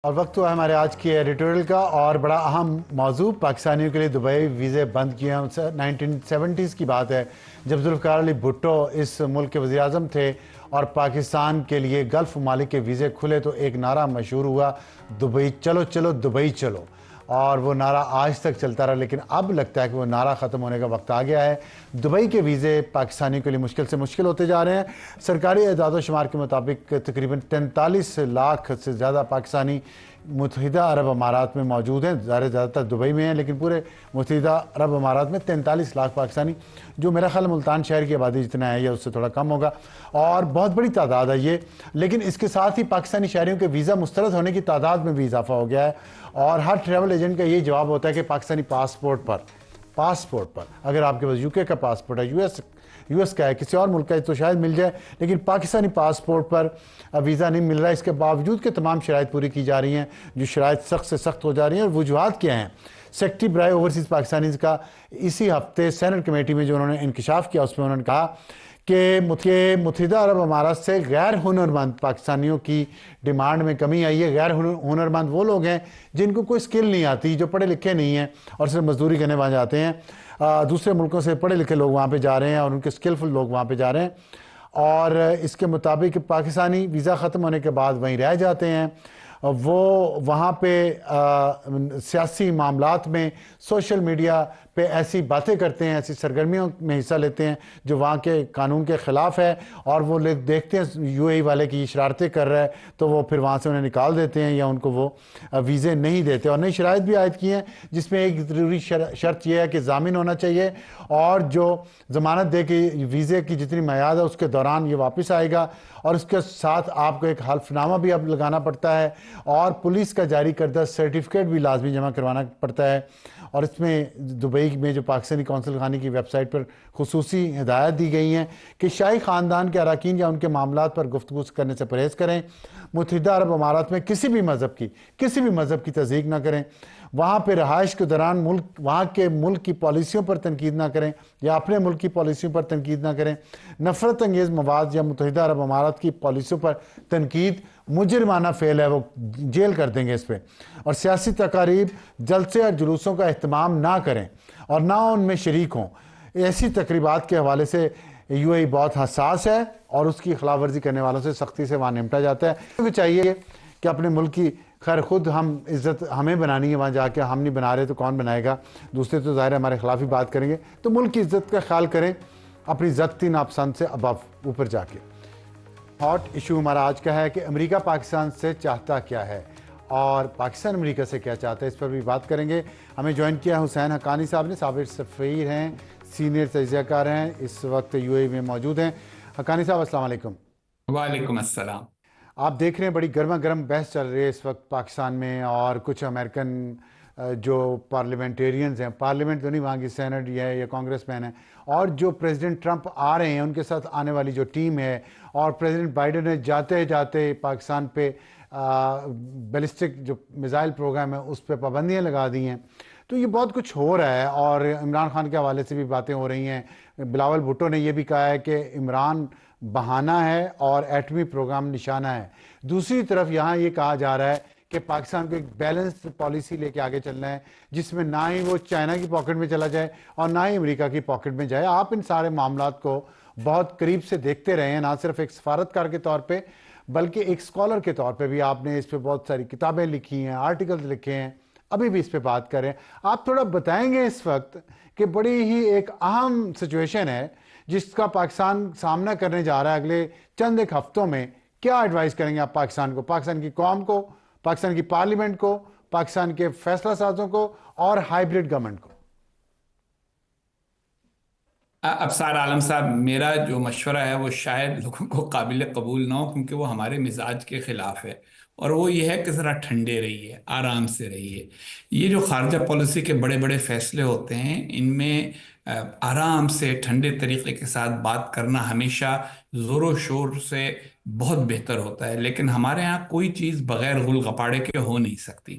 اور وقت ہوا ہے ہمارے آج کی ایڈیٹوریل کا، اور بڑا اہم موضوع پاکستانیوں کے لیے دبئی ویزے بند کیے ہیں۔ 1970s کی بات ہے جب ذوالفقار علی بھٹو اس ملک کے وزیر اعظم تھے اور پاکستان کے لیے گلف ممالک کے ویزے کھلے تو ایک نعرہ مشہور ہوا، دبئی چلو چلو دبئی چلو، اور وہ نعرہ آج تک چلتا رہا۔ لیکن اب لگتا ہے کہ وہ نعرہ ختم ہونے کا وقت آ گیا ہے۔ دبئی کے ویزے پاکستانیوں کے لیے مشکل سے مشکل ہوتے جا رہے ہیں۔ سرکاری اعداد و شمار کے مطابق تقریباً 43 لاکھ سے زیادہ پاکستانی متحدہ عرب امارات میں موجود ہیں۔ زیادہ تر دبئی میں ہیں، لیکن پورے متحدہ عرب امارات میں 43 لاکھ پاکستانی، جو میرا خیال ملتان شہر کی آبادی جتنا ہے یا اس سے تھوڑا کم ہوگا، اور بہت بڑی تعداد ہے یہ۔ لیکن اس کے ساتھ ہی پاکستانی شہریوں کے ویزا مسترد ہونے کی تعداد میں بھی اضافہ ہو گیا ہے، اور ہر ٹریول ایجنٹ کا یہ جواب ہوتا ہے کہ پاکستانی پاسپورٹ پر اگر آپ کے پاس یو کے کا پاسپورٹ ہے، یو ایس کا ہے، کسی اور ملک کا ہے تو شاید مل جائے، لیکن پاکستانی پاسپورٹ پر ویزا نہیں مل رہا ہے۔ اس کے باوجود کہ تمام شرائط پوری کی جا رہی ہیں، جو شرائط سخت سے سخت ہو جا رہی ہیں، اور وجوہات کیا ہیں؟ سیکرٹری برائے اوورسیز پاکستانیز کا اسی ہفتے سینٹ کمیٹی میں جو انہوں نے انکشاف کیا، اس میں انہوں نے کہا کہ متحدہ عرب امارات سے غیر ہنرمند پاکستانیوں کی ڈیمانڈ میں کمی آئی ہے۔ غیر ہنرمند وہ لوگ ہیں جن کو کوئی سکل نہیں آتی، جو پڑھے لکھے نہیں ہیں اور صرف مزدوری کرنے وہاں جاتے ہیں۔ دوسرے ملکوں سے پڑھے لکھے لوگ وہاں پہ جا رہے ہیں اور ان کے سکلفل لوگ وہاں پہ جا رہے ہیں، اور اس کے مطابق پاکستانی ویزا ختم ہونے کے بعد وہیں رہ جاتے ہیں۔ وہ وہاں پہ سیاسی معاملات میں، سوشل میڈیا پہ ایسی باتیں کرتے ہیں، ایسی سرگرمیوں میں حصہ لیتے ہیں جو وہاں کے قانون کے خلاف ہے، اور وہ لوگ دیکھتے ہیں یو اے ای والے کی شرارتیں کر رہا ہے تو وہ پھر وہاں سے انہیں نکال دیتے ہیں یا ان کو وہ ویزے نہیں دیتے۔ اور نئی شرائط بھی عائد کی ہیں، جس میں ایک ضروری شرط یہ ہے کہ ضامن ہونا چاہیے، اور جو ضمانت دے کہ ویزے کی جتنی میعاد ہے اس کے دوران یہ واپس آئے گا، اور اس کے ساتھ آپ کو ایک حلف نامہ بھی اب لگانا پڑتا ہے، اور پولیس کا جاری کردہ سرٹیفکیٹ بھی لازمی جمع کروانا پڑتا ہے۔ اور اس میں دبئی میں جو پاکستانی کونسل خانے کی ویب سائٹ پر خصوصی ہدایت دی گئی ہیں کہ شاہی خاندان کے اراکین یا ان کے معاملات پر گفتگو کرنے سے پرہیز کریں، متحدہ عرب امارات میں کسی بھی مذہب کی تصدیق نہ کریں، وہاں پہ رہائش کے دوران وہاں کے ملک کی پالیسیوں پر تنقید نہ کریں یا اپنے ملک کی پالیسیوں پر تنقید نہ کریں، نفرت انگیز مواد یا متحدہ عرب امارات کی پالیسیوں پر تنقید مجرمانہ فعل ہے، وہ جیل کر دیں گے اس پہ۔ اور سیاسی تقاریب، جلسے اور جلوسوں کا اہتمام نہ کریں اور نہ ان میں شریک ہوں۔ ایسی تقریبات کے حوالے سے یو اے ای بہت حساس ہے، اور اس کی خلاف ورزی کرنے والوں سے سختی سے وہاں نمٹا جاتا ہے۔ کیونکہ چاہیے کہ اپنے ملک کی خیر خود ہم عزت ہمیں بنانی ہے، وہاں جا کے ہم نہیں بنا رہے تو کون بنائے گا؟ دوسرے تو ظاہر ہمارے خلاف ہی بات کریں گے، تو ملک کی عزت کا خیال کریں اپنی ذاتی ناپسند سے اوپر جا کے۔ ہاٹ ایشو ہمارا آج کا ہے کہ امریکہ پاکستان سے چاہتا کیا ہے، اور پاکستان امریکہ سے کیا چاہتا ہے، اس پر بھی بات کریں گے۔ ہمیں جوائن کیا حسین حقانی صاحب نے، سابق سفیر ہیں، سینئر تجزیہ کار ہیں، اس وقت یو اے ای میں موجود ہیں۔ حقانی صاحب السلام علیکم۔ وعلیکم السلام۔ آپ دیکھ رہے ہیں بڑی گرما گرم بحث چل رہی ہے اس وقت پاکستان میں، اور کچھ امریکن جو پارلیمنٹیرینز ہیں، پارلیمنٹ تو نہیں، وہاں کی سینٹ ہے یا کانگریس مین ہیں، اور جو پریزیڈنٹ ٹرمپ آ رہے ہیں ان کے ساتھ آنے والی جو ٹیم ہے، اور پریزیڈنٹ بائیڈن نے جاتے جاتے پاکستان پہ بیلسٹک جو میزائل پروگرام ہے اس پہ پابندیاں لگا دی ہیں۔ تو یہ بہت کچھ ہو رہا ہے، اور عمران خان کے حوالے سے بھی باتیں ہو رہی ہیں۔ بلاول بھٹو نے یہ بھی کہا ہے کہ عمران بہانہ ہے اور ایٹمی پروگرام نشانہ ہے۔ دوسری طرف یہاں یہ کہا جا رہا ہے کہ پاکستان کو ایک بیلنس پالیسی لے کے آگے چلنا ہے، جس میں نہ ہی وہ چائنا کی پاکٹ میں چلا جائے اور نہ ہی امریکہ کی پاکٹ میں جائے۔ آپ ان سارے معاملات کو بہت قریب سے دیکھتے رہے ہیں، نہ صرف ایک سفارتکار کے طور پہ بلکہ ایک اسکالر کے طور پہ بھی۔ آپ نے اس پہ بہت ساری کتابیں لکھی ہیں، آرٹیکلز لکھے ہیں، ابھی بھی اس پہ بات کریں۔ آپ تھوڑا بتائیں گے اس وقت کہ بڑی ہی ایک اہم سچویشن ہے جس کا پاکستان سامنا کرنے جا رہا ہے اگلے چند ایک ہفتوں میں۔ کیا ایڈوائز کریں گے آپ پاکستان کو، پاکستان کی قوم کو، پاکستان کی پارلیمنٹ کو، پاکستان کے فیصلہ سازوں کو اور ہائیبریڈ گورنمنٹ کو؟ ابصار عالم صاحب، میرا جو مشورہ ہے وہ شاید لوگوں کو قابل قبول نہ ہو، کیونکہ وہ ہمارے مزاج کے خلاف ہے، اور وہ یہ ہے کہ ذرا ٹھنڈے رہیے، آرام سے رہیے۔ یہ جو خارجہ پالیسی کے بڑے بڑے فیصلے ہوتے ہیں، ان میں آرام سے ٹھنڈے طریقے کے ساتھ بات کرنا ہمیشہ زور و شور سے بہت بہتر ہوتا ہے، لیکن ہمارے ہاں کوئی چیز بغیر غل غپاڑے کے ہو نہیں سکتی۔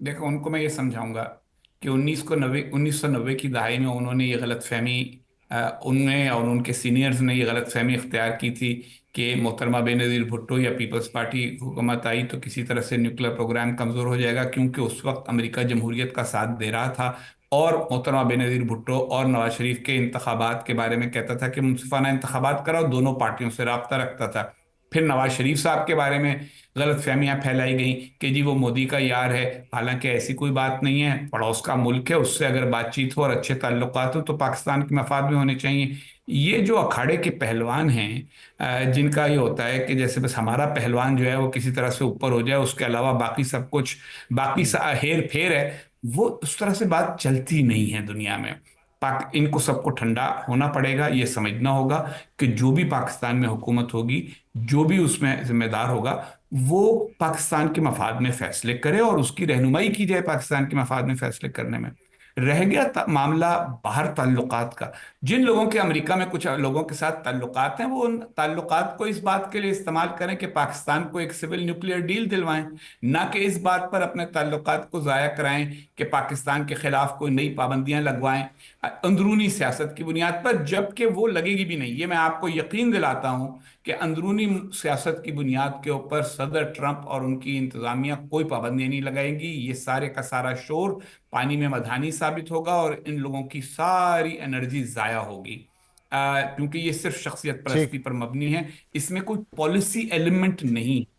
دیکھو ان کو میں یہ سمجھاؤں گا کہ 1990 کی دہائی میں انہوں نے یہ غلط فہمی، ان نے اور ان کے سینئرز نے یہ غلط فہمی اختیار کی تھی کہ محترمہ بینظیر بھٹو یا پیپلز پارٹی حکومت آئی تو کسی طرح سے نیوکلیر پروگرام کمزور ہو جائے گا، کیونکہ اس وقت امریکہ جمہوریت کا ساتھ دے رہا تھا اور محترمہ بینظیر بھٹو اور نواز شریف کے انتخابات کے بارے میں کہتا تھا کہ منصفانہ انتخابات کراؤ، دونوں پارٹیوں سے رابطہ رکھتا تھا۔ پھر نواز شریف صاحب کے بارے میں غلط فہمیاں پھیلائی گئیں کہ جی وہ مودی کا یار ہے، حالانکہ ایسی کوئی بات نہیں ہے، پڑوس کا ملک ہے، اس سے اگر بات چیت ہو اور اچھے تعلقات ہو تو پاکستان کے مفاد میں ہونے چاہیے۔ یہ جو اکھاڑے کے پہلوان ہیں، جن کا یہ ہوتا ہے کہ جیسے بس ہمارا پہلوان جو ہے وہ کسی طرح سے اوپر ہو جائے، اس کے علاوہ باقی سب کچھ باقی ہیر پھیر ہے، وہ اس طرح سے بات چلتی نہیں ہے دنیا میں۔ ان کو سب کو ٹھنڈا ہونا پڑے گا، یہ سمجھنا ہوگا کہ جو بھی پاکستان میں حکومت ہوگی، جو بھی اس میں ذمہ دار ہوگا، وہ پاکستان کے مفاد میں فیصلے کرے اور اس کی رہنمائی کی جائے پاکستان کے مفاد میں فیصلے کرنے میں۔ رہ گیا معاملہ باہر تعلقات کا، جن لوگوں کے امریکہ میں کچھ لوگوں کے ساتھ تعلقات ہیں، وہ ان تعلقات کو اس بات کے لیے استعمال کریں کہ پاکستان کو ایک سول نیوکلیئر ڈیل دلوائیں، نہ کہ اس بات پر اپنے تعلقات کو ضائع کرائیں کہ پاکستان کے خلاف کوئی نئی پابندیاں لگوائیں اندرونی سیاست کی بنیاد پر، جبکہ وہ لگے گی بھی نہیں۔ یہ میں آپ کو یقین دلاتا ہوں کہ اندرونی سیاست کی بنیاد کے اوپر صدر ٹرمپ اور ان کی انتظامیہ کوئی پابندیاں نہیں لگائیں گی۔ یہ سارے کا سارا شور پانی میں مدھانی ثابت ہوگا اور ان لوگوں کی ساری انرجی ضائع ہوگی، کیونکہ یہ صرف شخصیت ٹھیک، پرستی پر مبنی ہے، اس میں کوئی پالیسی ایلیمنٹ نہیں۔